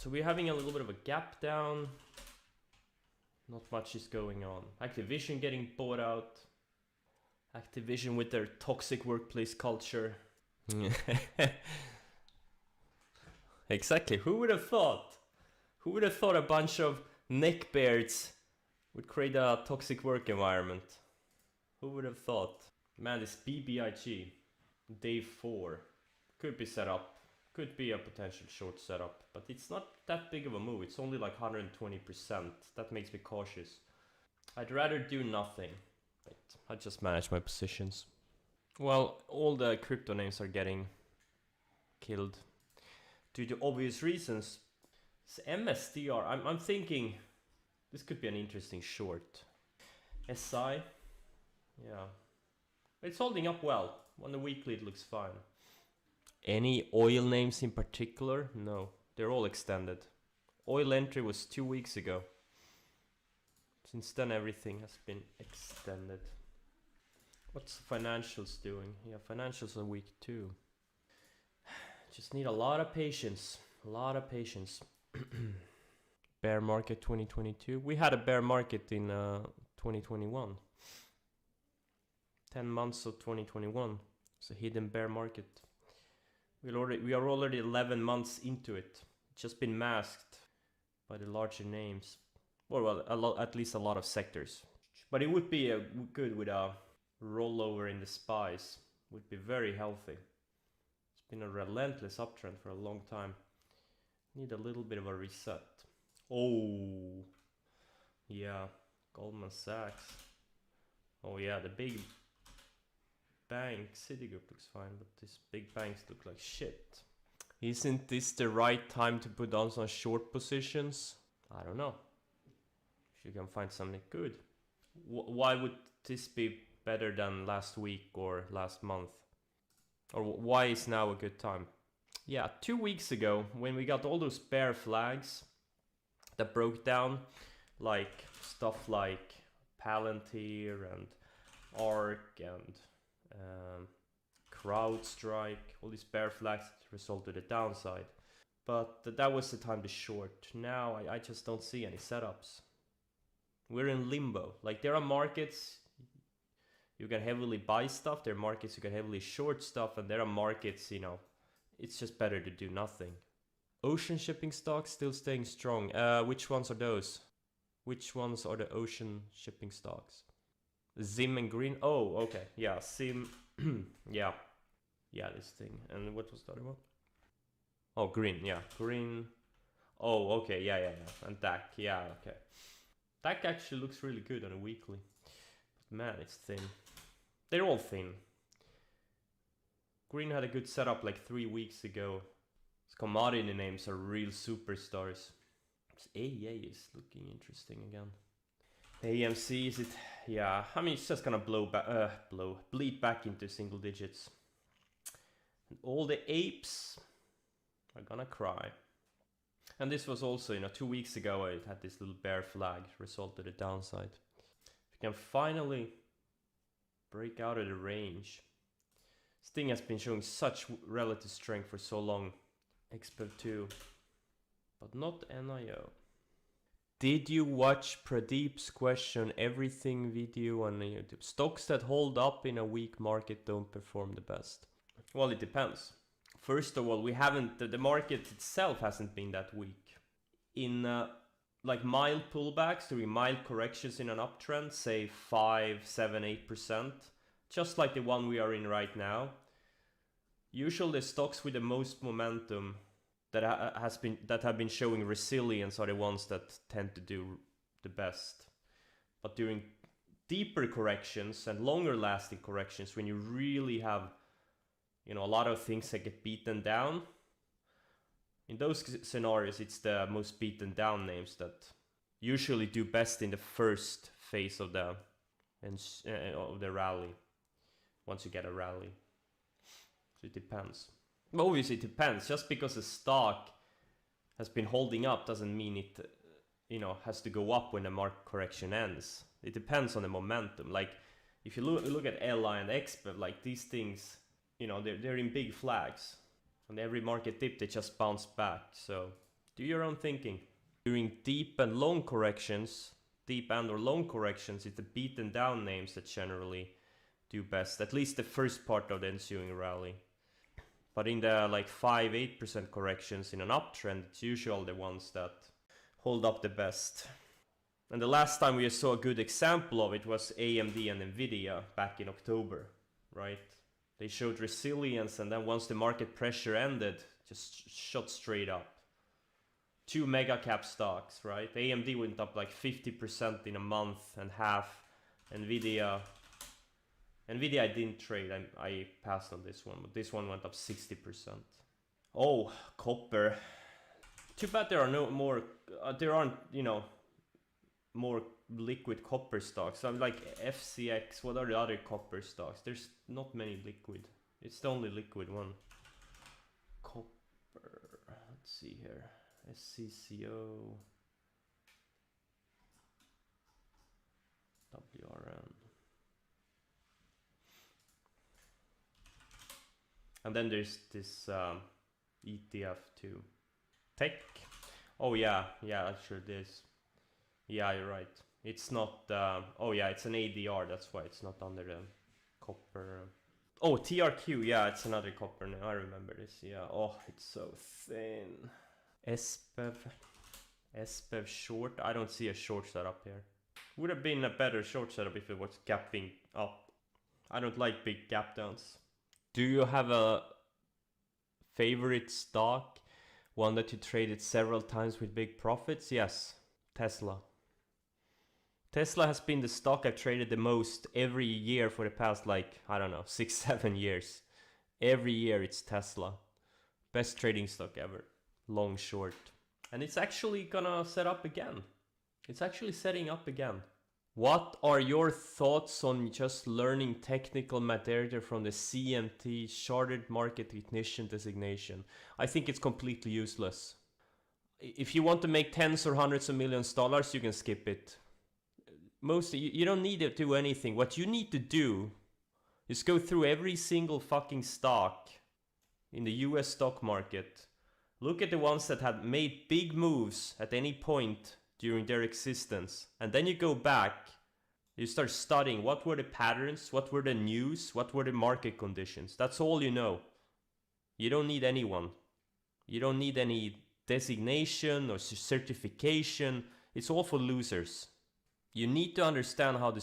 so we're having a little bit of a gap down. Not much is going on. Activision getting bought out. Activision with their toxic workplace culture. Exactly. Who would have thought? Who would have thought a bunch of neckbeards would create a toxic work environment? Who would have thought? Man, this BBIG, day 4, could be set up. Could be a potential short setup, but it's not that big of a move. It's only like 120%. That makes me cautious. I'd rather do nothing. But I just manage my positions. Well, all the crypto names are getting killed due to obvious reasons. It's MSDR. I'm thinking this could be an interesting short. SI, yeah, it's holding up well. On the weekly, it looks fine. Any oil names in particular? No, they're all extended. Oil entry was 2 weeks ago. Since then, everything has been extended. What's financials doing? Yeah, financials are weak too. Just need a lot of patience. A lot of patience. Bear market 2022. We had a bear market in 2021. 10 months of 2021. It's a hidden bear market. We are already 11 months into it. It's just been masked by the larger names. Well, at least a lot of sectors. But it would be good with a rollover in the SPYs. Would be very healthy. It's been a relentless uptrend for a long time. Need a little bit of a reset. Oh, yeah, Goldman Sachs. Oh yeah, the big bank, Citigroup looks fine, but these big banks look like shit. Isn't this the right time to put on some short positions? I don't know. If you can find something good. Why would this be better than last week or last month? Or why is now a good time? Yeah, 2 weeks ago, when we got all those bear flags that broke down, like stuff like Palantir and ARK and CrowdStrike, all these bear flags resulted in a downside. But that was the time to short. Now I just don't see any setups. We're in limbo. Like, there are markets you can heavily buy stuff, there are markets you can heavily short stuff, and there are markets, you know, it's just better to do nothing. Ocean shipping stocks still staying strong. Which ones are those? Which ones are the ocean shipping stocks? Zim and Green. Oh, okay. Yeah, Zim. Yeah. Yeah, this thing. And what was the other one? Oh, Green. Yeah, Green. Oh, okay. Yeah. And DAC. Yeah, okay. DAC actually looks really good on a weekly. But man, it's thin. They're all thin. Green had a good setup like 3 weeks ago. These commodity names are real superstars. AA is looking interesting again. AMC, is it? Yeah, I mean, it's just gonna bleed back into single digits. And all the apes are gonna cry. And this was also, 2 weeks ago, it had this little bear flag, resulted in a downside. If you can finally break out of the range. This thing has been showing such relative strength for so long. XPEV 2, but not NIO. Did you watch Pradeep's question everything video on YouTube? Stocks that hold up in a weak market don't perform the best. Well, it depends. First of all, the market itself hasn't been that weak. In like mild pullbacks, during mild corrections in an uptrend, say 5, 7, 8%, just like the one we are in right now, usually the stocks with the most momentum that have been showing resilience are the ones that tend to do the best. But during deeper corrections and longer lasting corrections, when you really have a lot of things that get beaten down, in those scenarios it's the most beaten down names that usually do best in the first phase of the rally, once you get a rally. So it depends. Obviously it depends. Just because a stock has been holding up doesn't mean it has to go up when the market correction ends. It depends on the momentum. Like if you look at LI and XPEV, like these things, they're in big flags. On every market dip they just bounce back. So Do your own thinking. During deep and long corrections, it's the beaten down names that generally do best, at least the first part of the ensuing rally. But in the like 5-8% corrections in an uptrend, it's usually the ones that hold up the best. And the last time we saw a good example of it was AMD and Nvidia back in October, right? They showed resilience, and then once the market pressure ended, just shot straight up. Two mega cap stocks, right? AMD went up like 50% in a month and half. Nvidia I didn't trade, I passed on this one, but this one went up 60%. Oh, copper. Too bad there are no more, there aren't, you know, more liquid copper stocks. I'm like FCX, what are the other copper stocks? There's not many liquid. It's the only liquid one. Copper, let's see here. SCCO. WRN. And then there's this ETF too. Tech. Oh yeah, sure it is. Yeah, you're right. It's not, oh yeah, it's an ADR, that's why it's not under the copper. Oh, TRQ, yeah, it's another copper now, I remember this, yeah. Oh, it's so thin. SPEV short, I don't see a short setup here. Would have been a better short setup if it was gapping up. I don't like big gap downs. Do you have a favorite stock? One that you traded several times with big profits? Yes, Tesla. Tesla has been the stock I've traded the most every year for the past, like, I don't know, 6-7 years. Every year it's Tesla. Best trading stock ever. Long short. And it's actually gonna set up again. It's actually setting up again. What are your thoughts on just learning technical material from the CMT, Chartered Market Technician designation? I think it's completely useless. If you want to make tens or hundreds of millions of dollars, you can skip it. You don't need to do anything. What you need to do is go through every single fucking stock in the US stock market. Look at the ones that had made big moves at any point during their existence. And then you go back, you start studying what were the patterns, what were the news, what were the market conditions. That's all you know. You don't need anyone. You don't need any designation or certification. It's all for losers. You need to understand how the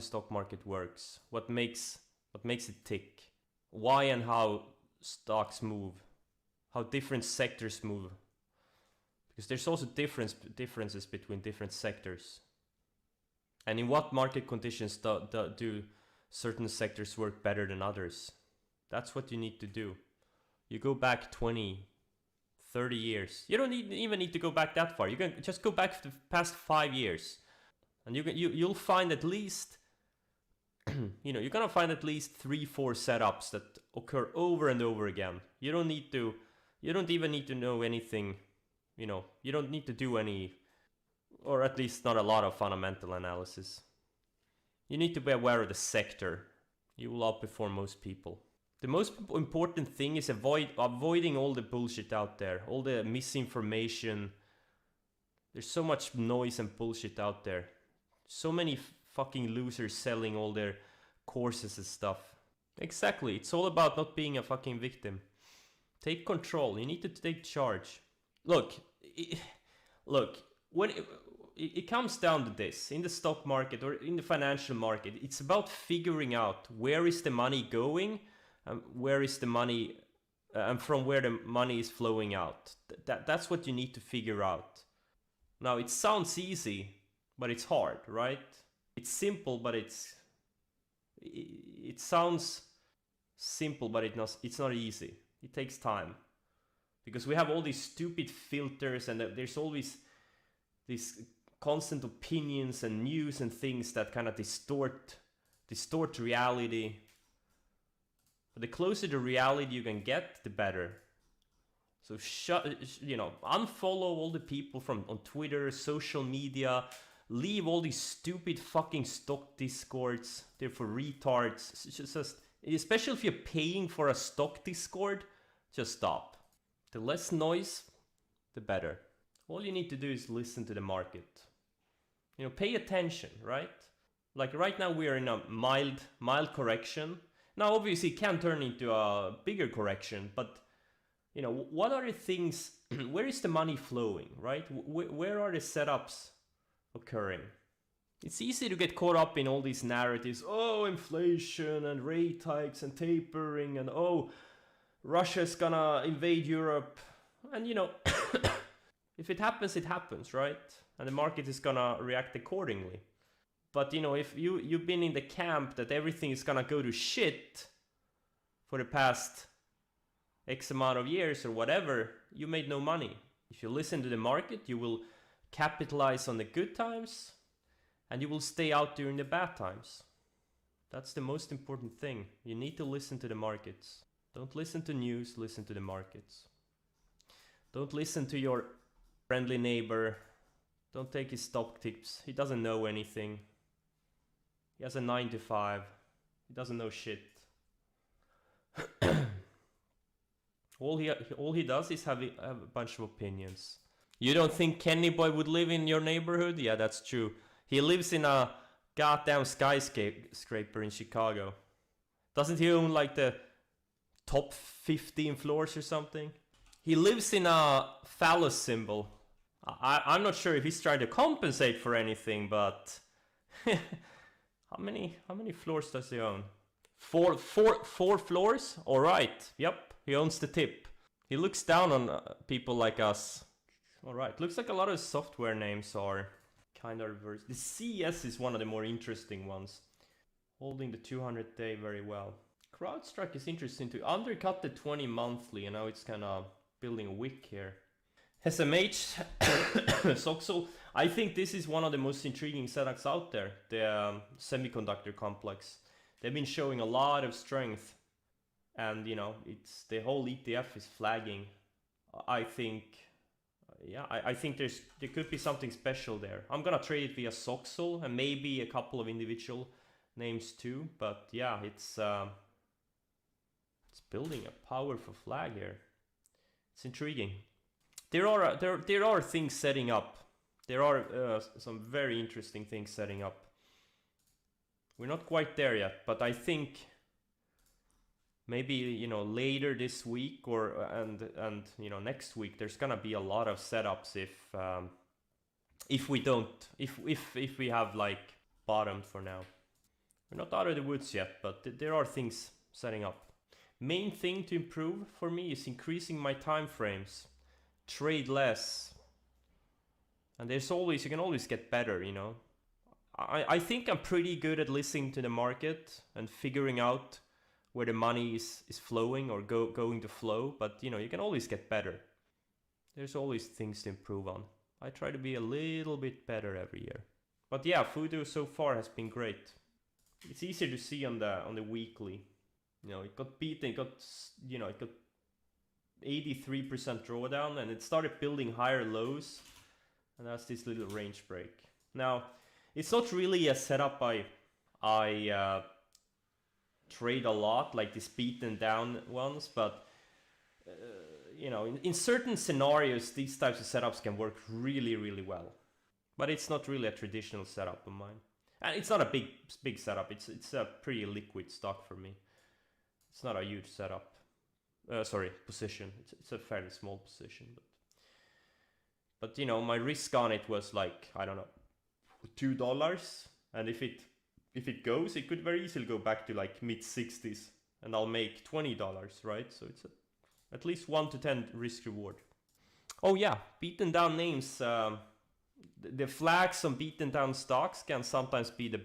stock market works, what makes it tick, why and how stocks move, how different sectors move. Because there's also differences between different sectors. And in what market conditions do certain sectors work better than others? That's what you need to do. You go back 20, 30 years. You don't even need to go back that far. You can just go back to the past 5 years. And you'll find at least, you're gonna find at least 3-4 setups that occur over and over again. You don't even need to know anything, you don't need to do any, or at least not a lot of fundamental analysis. You need to be aware of the sector. You will outperform most people. The most important thing is avoiding all the bullshit out there, all the misinformation. There's so much noise and bullshit out there. So many fucking losers selling all their courses and stuff. Exactly, it's all about not being a fucking victim. Take control, you need to take charge. Look, when it comes down to this, in the stock market or in the financial market, it's about figuring out where is the money going, where is the money, and from where the money is flowing out. That's what you need to figure out. Now, it sounds easy, but it's hard, right? It's simple, but it sounds simple, but it's not easy. It takes time. Because we have all these stupid filters, and there's always these constant opinions and news and things that kind of distort reality. But the closer to reality you can get, the better. So unfollow all the people on Twitter, social media. Leave all these stupid fucking stock discords. They're for retards. It's just, especially if you're paying for a stock discord, just stop. The less noise, the better. All you need to do is listen to the market. You know, pay attention, right? Like right now we are in a mild correction. Now obviously it can turn into a bigger correction, but you know, what are the things, where is the money flowing, right? Where are the setups occurring? It's easy to get caught up in all these narratives. Oh, inflation and rate hikes and tapering and oh, Russia's gonna invade Europe. And you know, if it happens, right? And the market is gonna react accordingly. But you know, if you've been in the camp that everything is gonna go to shit for the past X amount of years or whatever, you made no money. If you listen to the market, you will capitalize on the good times and you will stay out during the bad times. That's the most important thing. You need to listen to the markets. Don't listen to news, listen to the markets. Don't listen to your friendly neighbor. Don't take his stock tips. He doesn't know anything. He has a 9 to 5. He doesn't know shit. All he does is have a bunch of opinions. You don't think Kenny Boy would live in your neighborhood? Yeah, that's true. He lives in a goddamn skyscraper in Chicago. Doesn't he own like the top 15 floors or something? He lives in a phallus symbol. I'm not sure if he's trying to compensate for anything, but how many floors does he own? Four floors? All right. Yep, he owns the tip. He looks down on people like us. All right. Looks like a lot of software names are kind of reversed. The CS is one of the more interesting ones. Holding the 200-day very well. CrowdStrike is interesting to undercut the 20 monthly, and now it's kind of building a wick here. SMH, Soxel, I think this is one of the most intriguing setups out there, the semiconductor complex. They've been showing a lot of strength, and you know, it's the whole ETF is flagging. I think, yeah, I think there could be something special there. I'm gonna trade it via Soxel and maybe a couple of individual names too, but yeah, it's building a powerful flag here. It's intriguing. There are things setting up. There are some very interesting things setting up. We're not quite there yet, but I think maybe, you know, later this week or and you know, next week there's gonna be a lot of setups if we have like bottomed for now. We're not out of the woods yet, but there are things setting up. Main thing to improve for me is increasing my time frames. Trade less. And you can always get better, you know. I think I'm pretty good at listening to the market and figuring out where the money is flowing or going to flow, but you know, you can always get better. There's always things to improve on. I try to be a little bit better every year. But yeah, Fudo so far has been great. It's easier to see on the weekly. You know, it got beaten, it got 83% drawdown, and it started building higher lows, and that's this little range break. Now, it's not really a setup I trade a lot, like these beaten down ones, but you know, in certain scenarios, these types of setups can work really, really well. But it's not really a traditional setup of mine, and it's not a big setup. It's a pretty liquid stock for me. It's not a huge setup. Position. It's a fairly small position, but you know, my risk on it was like, I don't know, $2, and if it goes, it could very easily go back to like mid-60s, and I'll make $20, right? So it's at least 1 to 10 risk reward. Oh yeah, beaten down names. The flags on beaten down stocks can sometimes be the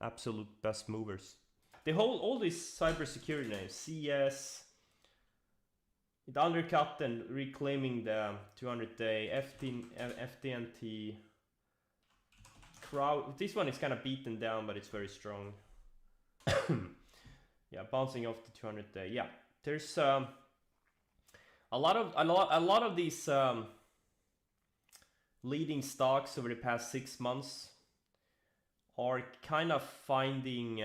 absolute best movers. All these cybersecurity names, CS, it undercut and reclaiming the 200-day, FTNT, Crowd. This one is kind of beaten down, but it's very strong. Yeah, bouncing off the 200-day. Yeah, there's a lot of these leading stocks over the past 6 months are kind of finding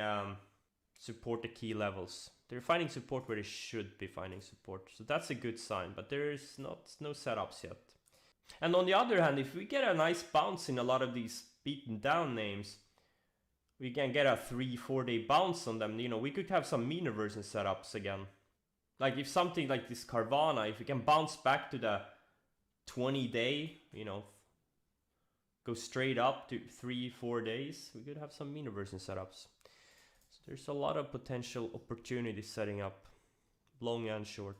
support at key levels. They're finding support where they should be finding support, so that's a good sign. But there's no setups yet. And on the other hand, if we get a nice bounce in a lot of these beaten down names, we can get a 3-4 day bounce on them. You know, we could have some mean reversion setups again. Like if something like this Carvana, if we can bounce back to the 20 day, you know, go straight up to 3-4 days, we could have some mean reversion setups. So there's a lot of potential opportunities setting up, long and short.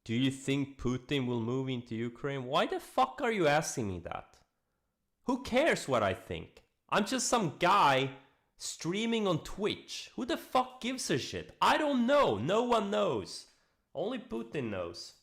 Do you think Putin will move into Ukraine? Why the fuck are you asking me that? Who cares what I think? I'm just some guy streaming on Twitch. Who the fuck gives a shit? I don't know. No one knows. Only Putin knows.